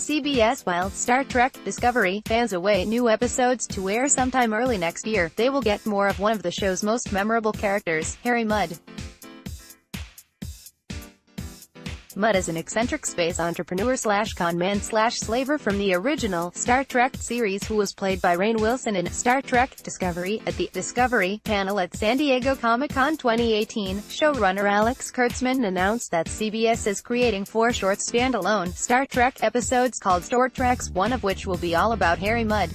CBS While Star Trek Discovery fans await new episodes to air sometime early next year. They will get more of one of the show's most memorable characters, Harry Mudd. Mudd is an eccentric space entrepreneur/con-man/slaver from the original Star Trek series who was played by Rainn Wilson in Star Trek Discovery. At the Discovery panel at San Diego Comic-Con 2018, showrunner Alex Kurtzman announced that CBS is creating 4 short standalone Star Trek episodes called Short Treks, one of which will be all about Harry Mudd.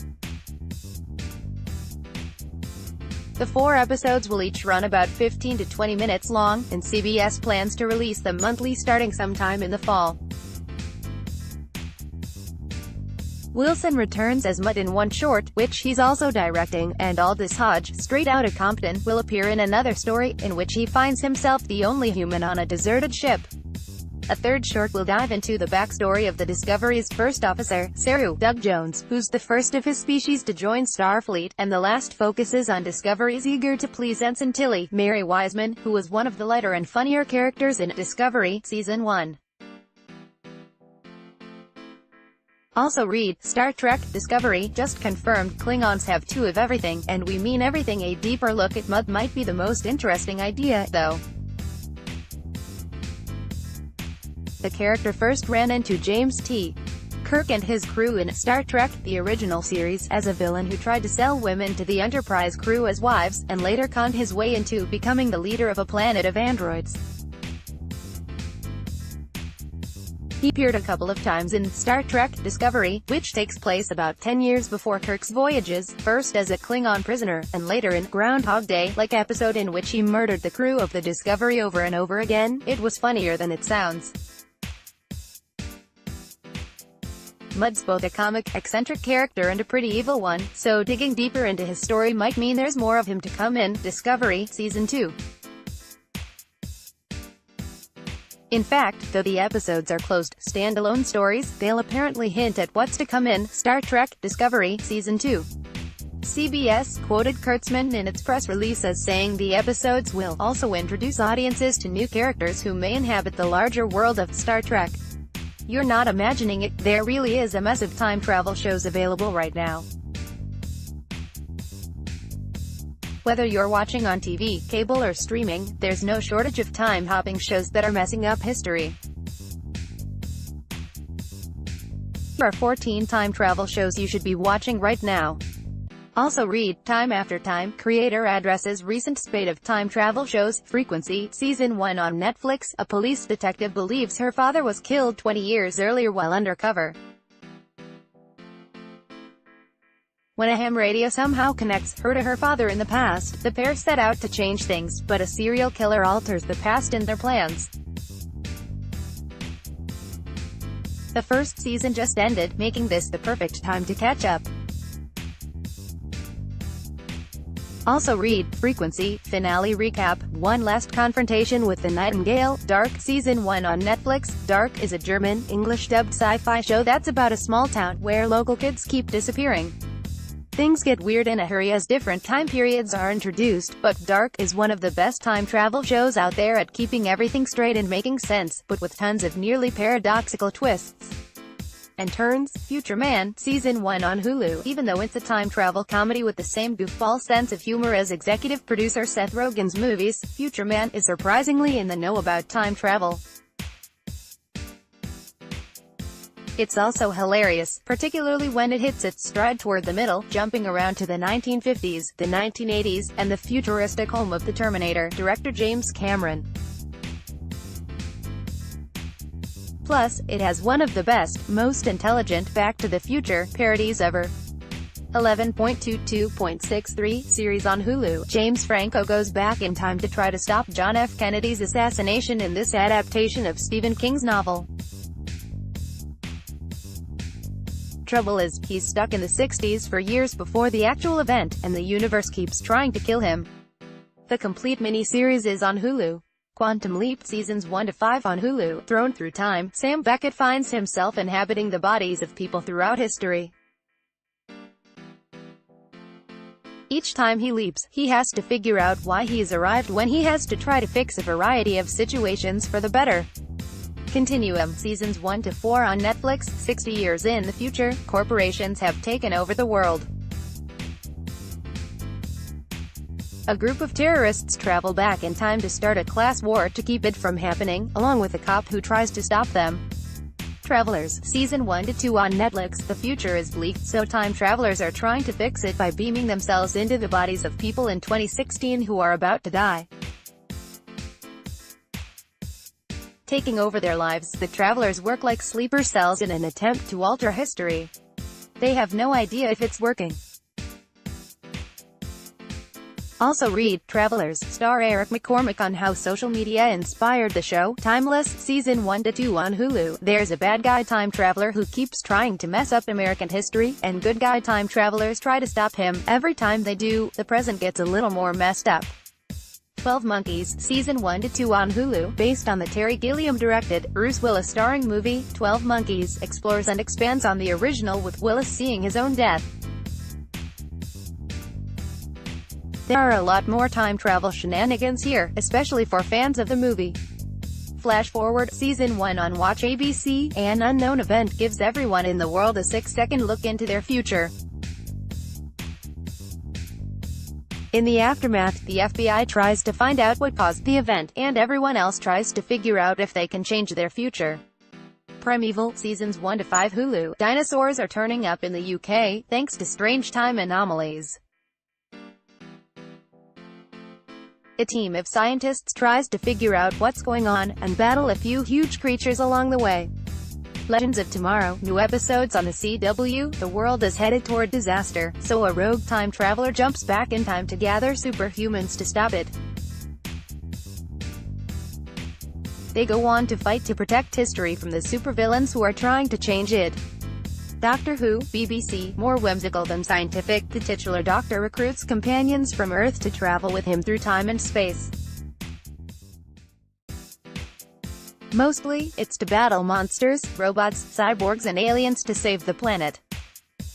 The 4 episodes will each run about 15 to 20 minutes long, and CBS plans to release them monthly starting sometime in the fall. Wilson returns as Mudd in one short, which he's also directing, and Aldous Hodge, straight outta Compton, will appear in another story, in which he finds himself the only human on a deserted ship. A third short will dive into the backstory of the Discovery's first officer, Saru Doug Jones, who's the first of his species to join Starfleet, and the last focuses on Discovery's eager-to-please Ensign Tilly, Mary Wiseman, who was one of the lighter and funnier characters in Discovery, Season 1. Also read, Star Trek Discovery just confirmed Klingons have 2 of everything, and we mean everything. A deeper look at Mudd might be the most interesting idea, though. The character first ran into James T. Kirk and his crew in Star Trek, the original series, as a villain who tried to sell women to the Enterprise crew as wives, and later conned his way into becoming the leader of a planet of androids. He appeared a couple of times in Star Trek Discovery, which takes place about 10 years before Kirk's voyages, first as a Klingon prisoner, and later in Groundhog Day-like episode in which he murdered the crew of the Discovery over and over again. It was funnier than it sounds. Mudd's both a comic, eccentric character and a pretty evil one, so digging deeper into his story might mean there's more of him to come in Discovery Season 2. In fact, though the episodes are closed, standalone stories, they'll apparently hint at what's to come in Star Trek Discovery Season 2. CBS quoted Kurtzman in its press release as saying the episodes will also introduce audiences to new characters who may inhabit the larger world of Star Trek. You're not imagining it, there really is a mess of time travel shows available right now. Whether you're watching on TV, cable or streaming, there's no shortage of time-hopping shows that are messing up history. Here are 14 time travel shows you should be watching right now. Also read, Time After Time, creator addresses recent spate of time travel shows. Frequency, Season 1 on Netflix. A police detective believes her father was killed 20 years earlier while undercover. When a ham radio somehow connects her to her father in the past, the pair set out to change things, but a serial killer alters the past in their plans. The first season just ended, making this the perfect time to catch up. Also read, Frequency, finale recap, One Last Confrontation with the Nightingale. Dark, Season 1 on Netflix. Dark is a German, English-dubbed sci-fi show that's about a small town where local kids keep disappearing. Things get weird in a hurry as different time periods are introduced, but Dark is one of the best time travel shows out there at keeping everything straight and making sense, but with tons of nearly paradoxical twists and turns. Future Man, Season 1 on Hulu. Even though it's a time travel comedy with the same goofball sense of humor as executive producer Seth Rogen's movies, Future Man is surprisingly in the know about time travel. It's also hilarious, particularly when it hits its stride toward the middle, jumping around to the 1950s, the 1980s, and the futuristic home of the Terminator, director James Cameron. Plus, it has one of the best, most intelligent Back to the Future parodies ever. 11.22.63 series on Hulu. James Franco goes back in time to try to stop John F. Kennedy's assassination in this adaptation of Stephen King's novel. Trouble is, he's stuck in the 60s for years before the actual event, and the universe keeps trying to kill him. The complete miniseries is on Hulu. Quantum Leap Seasons 1 to 5 on Hulu. Thrown through time, Sam Beckett finds himself inhabiting the bodies of people throughout history. Each time he leaps, he has to figure out why he's arrived when he has to try to fix a variety of situations for the better. Continuum, Seasons 1 to 4 on Netflix. 60 years in the future, corporations have taken over the world. A group of terrorists travel back in time to start a class war to keep it from happening, along with a cop who tries to stop them. Travelers, Season 1 to 2 on Netflix. The future is bleak, so time travelers are trying to fix it by beaming themselves into the bodies of people in 2016 who are about to die. Taking over their lives, the travelers work like sleeper cells in an attempt to alter history. They have no idea if it's working. Also read, Travelers, star Eric McCormack on how social media inspired the show. Timeless, Season 1 to 2 on Hulu. There's a bad guy time traveler who keeps trying to mess up American history, and good guy time travelers try to stop him. Every time they do, the present gets a little more messed up. 12 Monkeys, Season 1 to 2 on Hulu. Based on the Terry Gilliam-directed, Bruce Willis starring movie, 12 Monkeys, explores and expands on the original with Willis seeing his own death. There are a lot more time travel shenanigans here, especially for fans of the movie. Flash Forward, Season 1 on Watch ABC. An unknown event gives everyone in the world a 6-second look into their future. In the aftermath, the FBI tries to find out what caused the event, and everyone else tries to figure out if they can change their future. Primeval, Seasons 1 to 5 Hulu. Dinosaurs are turning up in the UK, thanks to strange time anomalies. A team of scientists tries to figure out what's going on, and battle a few huge creatures along the way. Legends of Tomorrow, new episodes on the CW. The world is headed toward disaster, so a rogue time traveler jumps back in time to gather superhumans to stop it. They go on to fight to protect history from the supervillains who are trying to change it. Doctor Who, BBC, more whimsical than scientific. The titular doctor recruits companions from Earth to travel with him through time and space. Mostly, it's to battle monsters, robots, cyborgs and aliens to save the planet.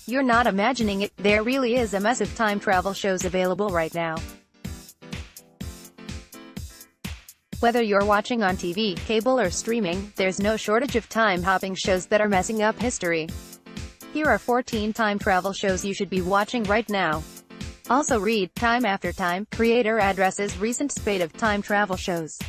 You're not imagining it, there really is a mess of time travel shows available right now. Whether you're watching on TV, cable or streaming, there's no shortage of time-hopping shows that are messing up history. Here are 14 time travel shows you should be watching right now. Also read, Time After Time, creator addresses recent spate of time travel shows.